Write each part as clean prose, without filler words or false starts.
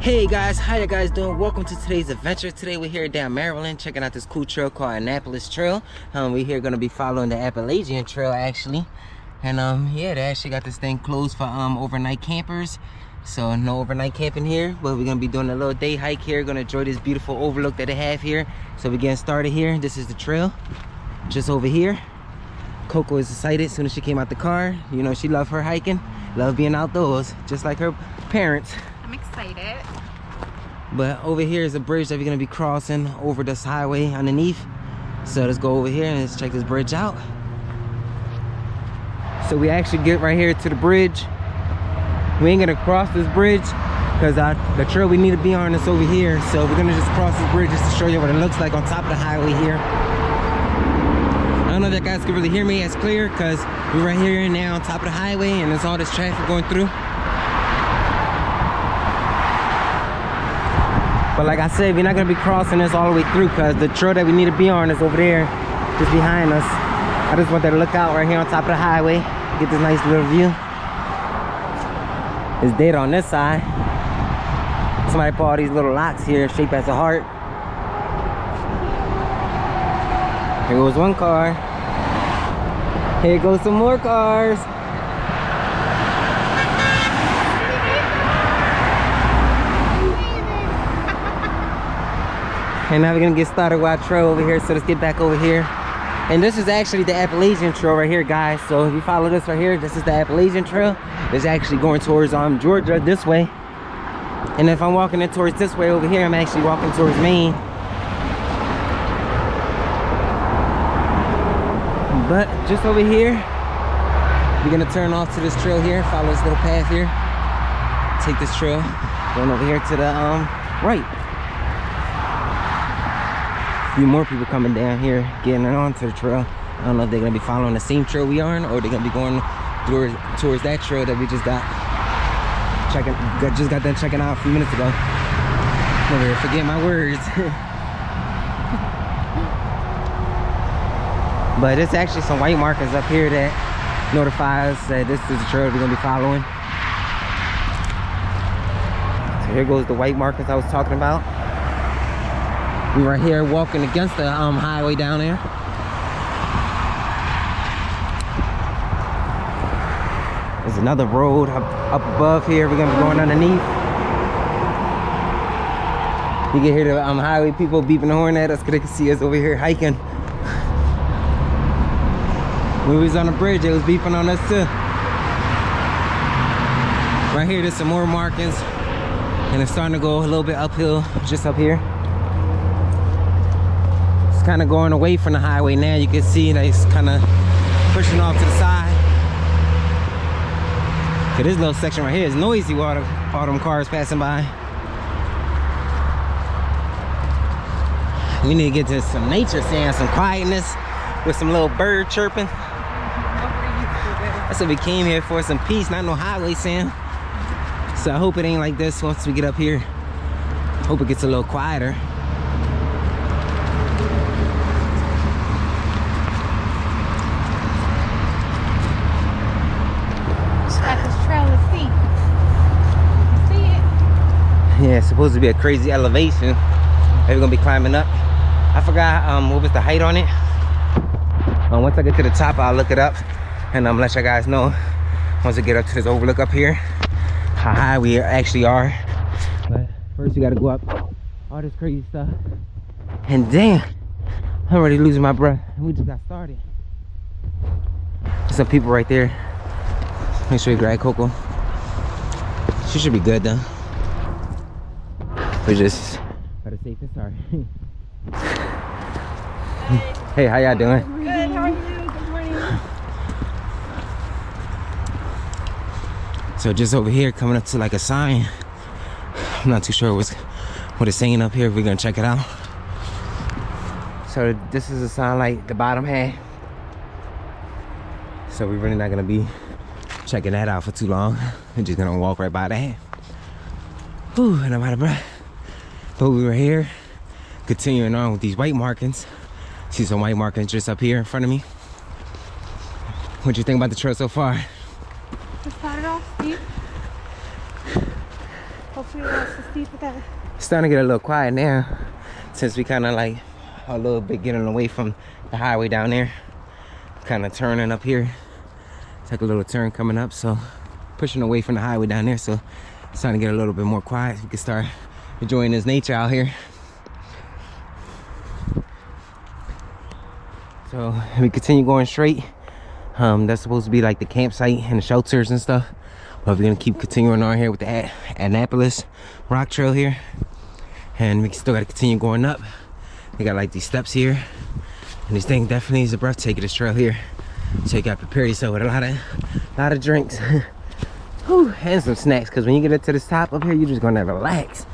Hey guys, how you guys doing? Welcome to today's adventure. Today we're here down Maryland checking out this cool trail called Annapolis Trail. We're here gonna be following the Appalachian Trail actually. And yeah, they actually got this thing closed for overnight campers. So no overnight camping here, but we're gonna be doing a little day hike here. Gonna enjoy this beautiful overlook that they have here. So we're getting started here. This is the trail, just over here. Coco is excited as soon as she came out the car. You know, she loved her hiking, loved being outdoors, just like her parents. I'm excited. But over here is a bridge that we're gonna be crossing over this highway underneath. So let's go over here and let's check this bridge out. So we actually get right here to the bridge. We ain't gonna cross this bridge because the trail we need to be on is over here. So we're gonna just cross this bridge just to show you what it looks like on top of the highway here. I don't know if you guys can really hear me as clear because we're right here now on top of the highway and there's all this traffic going through. But like I said, we're not gonna be crossing this all the way through because the trail that we need to be on is over there, just behind us. I just wanted to look out right here on top of the highway, get this nice little view. It's dead on this side. Somebody put all these little locks here, shaped as a heart. Here goes one car. Here goes some more cars. And now we're gonna get started with our trail over here, so let's get back over here. And this is actually the Appalachian Trail right here, guys. So if you follow this right here, this is the Appalachian Trail. It's actually going towards Georgia this way. And if I'm walking in towards this way over here, I'm actually walking towards Maine. But just over here, we're gonna turn off to this trail here, follow this little path here. Take this trail, going over here to the right. A few more people coming down here, getting onto the trail. I don't know if they're gonna be following the same trail we are on, or they're gonna be going towards that trail that we just got done checking out a few minutes ago. Over here, forget my words. But it's actually some white markers up here that notify us that this is the trail we're gonna be following. So here goes the white markers I was talking about. We right here walking against the highway down there. There's another road up above here. We're gonna be going underneath. You can hear the highway people beeping the horn at us because they can see us over here hiking. When we was on the bridge, it was beeping on us too. Right here, there's some more markings, and it's starting to go a little bit uphill, just up here. Kind of going away from the highway now. You can see that it's kind of pushing off to the side. Okay, this little section right here is noisy while all them cars passing by. We need to get to some nature sound, some quietness with some little bird chirping. That's what we came here for, some peace, not no highway sound. So I hope it ain't like this once we get up here. Hope it gets a little quieter. Yeah, it's supposed to be a crazy elevation that we're gonna be climbing up. I forgot what was the height on it. Once I get to the top, I'll look it up and let you guys know once I get up to this overlook up here how high we actually are. But first we gotta go up all this crazy stuff. And damn, I'm already losing my breath. We just got started. There's some people right there. Make sure you grab Coco. She should be good though. We just gotta say this, sorry. Hey, how y'all doing? Good, how are you? Good morning. So just over here, coming up to like a sign. I'm not too sure what it's saying up here. We're gonna check it out. So this is a sign like the bottom half. So we're really not gonna be checking that out for too long. We're just gonna walk right by that. Whew, and I'm out of breath. But we were here, continuing on with these white markings. See some white markings just up here in front of me. What do you think about the trail so far? It started off steep. hopefully that's the steep of that. It's starting to get a little quiet now, since we kind of like a little bit getting away from the highway down there. Kind of turning up here. It's like a little turn coming up, so pushing away from the highway down there, so it's starting to get a little bit more quiet. We can start enjoying this nature out here. So we continue going straight. That's supposed to be like the campsite and the shelters and stuff, but we're gonna keep continuing on here with the Annapolis rock trail here, and we still got to continue going up. We got like these steps here, and this thing definitely is a breathtaking, this trail here. So you got to prepare yourself with a lot of drinks Whew, and some snacks, because when you get up to the top up here, you're just gonna relax.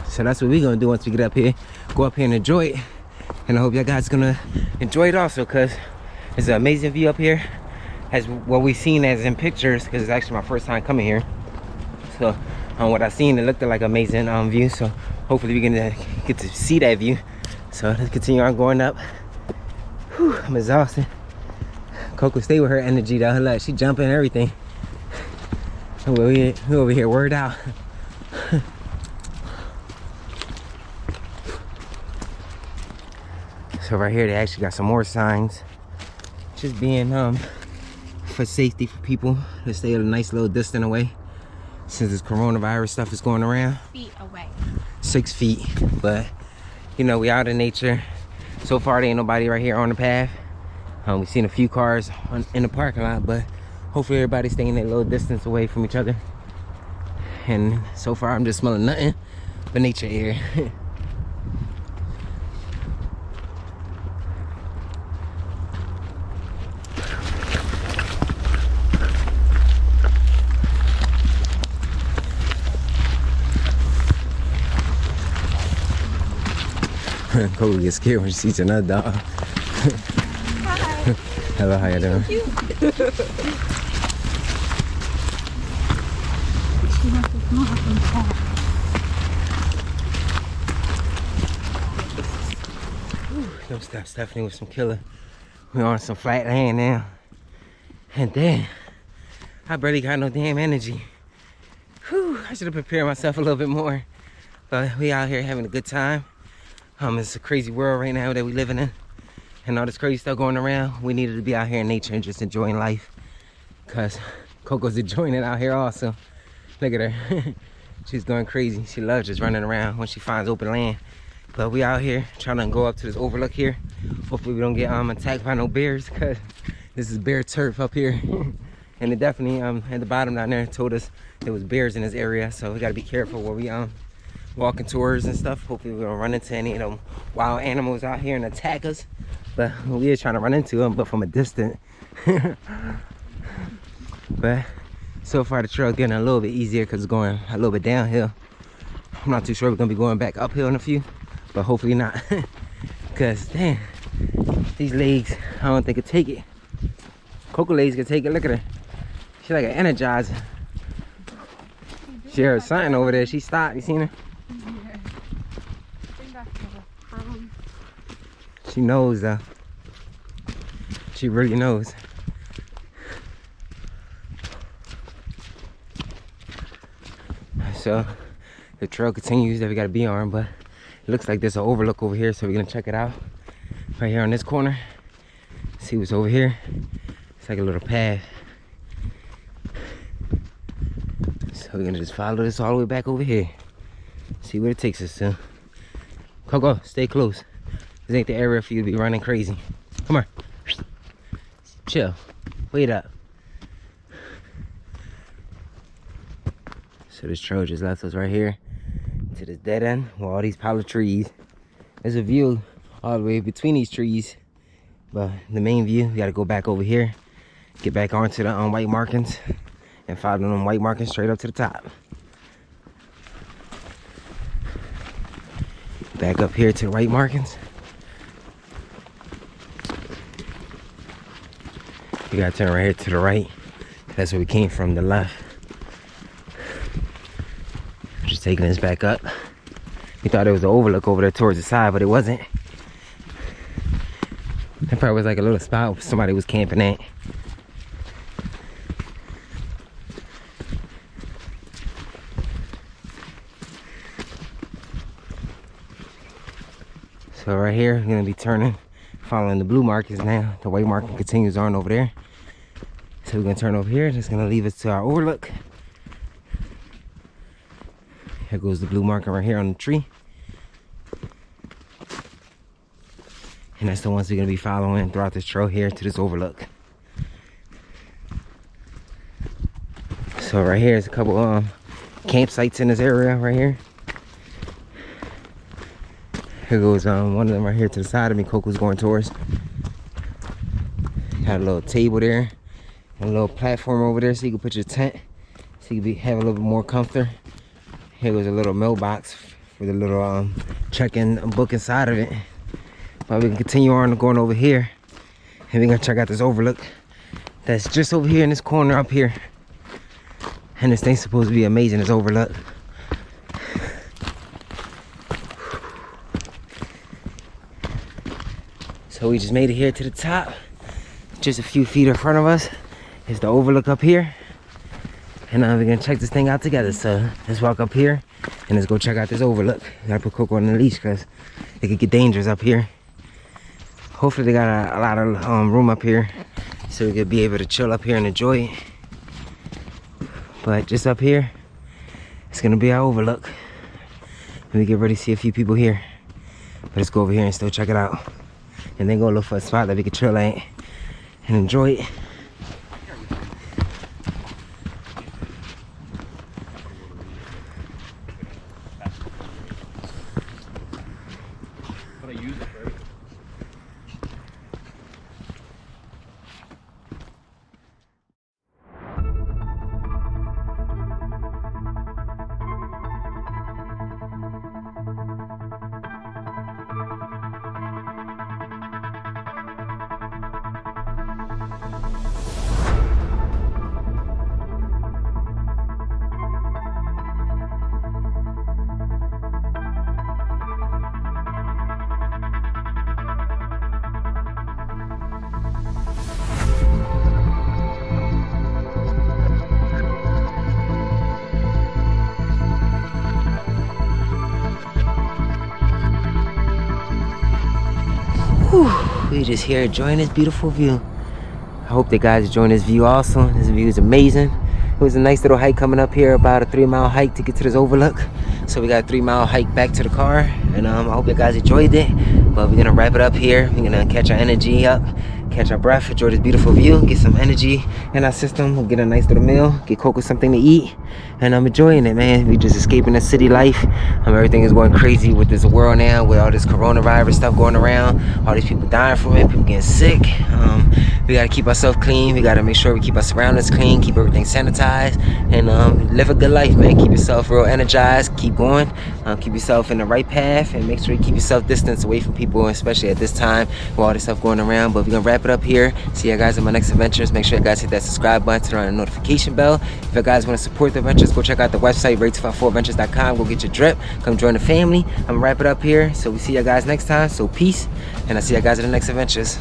So that's what we're gonna do once we get up here. Go up here and enjoy it, and I hope y'all guys gonna enjoy it also, because it's an amazing view up here, as what we've seen as in pictures, because it's actually my first time coming here. So what I've seen, it looked like an amazing view, so hopefully we're gonna get to see that view. So let's continue on going up. Whew, I'm exhausted. Coco stay with her energy though. Look, she jumping and everything. We over here word out. So right here they actually got some more signs, just being for safety for people to stay a nice little distance away, since this coronavirus stuff is going around. 6 feet away. 6 feet, but you know, we out in nature. So far there ain't nobody right here on the path. We've seen a few cars in the parking lot, but hopefully everybody's staying a little distance away from each other. And so far I'm just smelling nothing but nature air. Coco gets scared when she sees another dog. Hi. Hello, how you doing? She wants to come up and talk. Those steps definitely was some killer. We're on some flat land now. And then, I barely got no damn energy. Whew, I should have prepared myself a little bit more. But we out here having a good time. It's a crazy world right now that we living in, and all this crazy stuff going around. We needed to be out here in nature and just enjoying life, because Coco's enjoying it out here also. Look at her. She's going crazy. She loves just running around when she finds open land. But we out here trying to go up to this overlook here. Hopefully we don't get attacked by no bears, because this is bear turf up here. And it definitely at the bottom down there told us there was bears in this area, so we got to be careful where we walking tours and stuff. Hopefully we don't run into any of them wild animals out here and attack us, but we are trying to run into them, but from a distance. But so far the trail getting a little bit easier because it's going a little bit downhill. I'm not too sure we're gonna be going back uphill in a few, but hopefully not. Because damn, these legs, I don't think could take it. Coco legs can take it. Look at her, she's like an energizer. She heard something over there. She stopped. You seen her? She knows though. She really knows. So the trail continues that we gotta be on, but it looks like there's an overlook over here, so we're gonna check it out. Right here on this corner. See what's over here. It's like a little path. So we're gonna just follow this all the way back over here. See where it takes us to. Coco, stay close. This ain't the area for you to be running crazy. Come on. Chill. Wait up. So this trail just left us right here to this dead end with all these pile of trees. There's a view all the way between these trees, but the main view, you gotta go back over here, get back onto the white markings, and follow them white markings straight up to the top. Back up here to the white markings. You gotta turn right here to the right. That's where we came from, the left. Just taking this back up. We thought there was an overlook over there towards the side, but it wasn't. That probably was like a little spot somebody was camping at. So right here, we're gonna be turning, following the blue markers now. The white marker continues on over there. So we're gonna turn over here. It's gonna leave us to our overlook. Here goes the blue marker right here on the tree. And that's the ones we're gonna be following throughout this trail here to this overlook. So right here is a couple campsites in this area right here. Here goes one of them right here to the side of me. Coco's going towards. Got a little table there, and a little platform over there so you can put your tent, so you can have a little bit more comfort. Here goes a little mailbox with a little check-in book inside of it. But we can continue on going over here, and we're gonna check out this overlook that's just over here in this corner up here. And this thing's supposed to be amazing, this overlook. So we just made it here to the top. Just a few feet in front of us is the overlook up here. And we're gonna check this thing out together. So let's walk up here and let's go check out this overlook. We gotta put Coco on the leash because it could get dangerous up here. Hopefully they got a lot of room up here so we could be able to chill up here and enjoy it. But just up here, it's gonna be our overlook. And we get ready to see a few people here. But let's go over here and still check it out. And then go look for a spot that we can chill at and enjoy it. We just here enjoying this beautiful view. I hope that guys enjoying this view also. This view is amazing. It was a nice little hike coming up here, about a 3-mile hike to get to this overlook. So we got a 3-mile hike back to the car, and I hope you guys enjoyed it. But we're gonna wrap it up here. We're gonna catch our energy up, catch our breath, enjoy this beautiful view, get some energy in our system. We'll get a nice little meal, get Coco something to eat, and I'm enjoying it, man. We just escaping the city life. Everything is going crazy with this world now, with all this coronavirus stuff going around, all these people dying from it, people getting sick. We gotta keep ourselves clean. We gotta make sure we keep our surroundings clean, keep everything sanitized, and live a good life, man. Keep yourself real energized, keep going, keep yourself in the right path, and make sure you keep yourself distance away from people, especially at this time with all this stuff going around. But we're gonna wrap it up here. See you guys in my next adventures. Make sure you guys hit that subscribe button, turn on the notification bell. If you guys want to support the adventures, go check out the website rate254adventures.com. Go get your drip, come join the family. I'm gonna wrap it up here, so we see you guys next time. So peace, and I'll see you guys in the next adventures.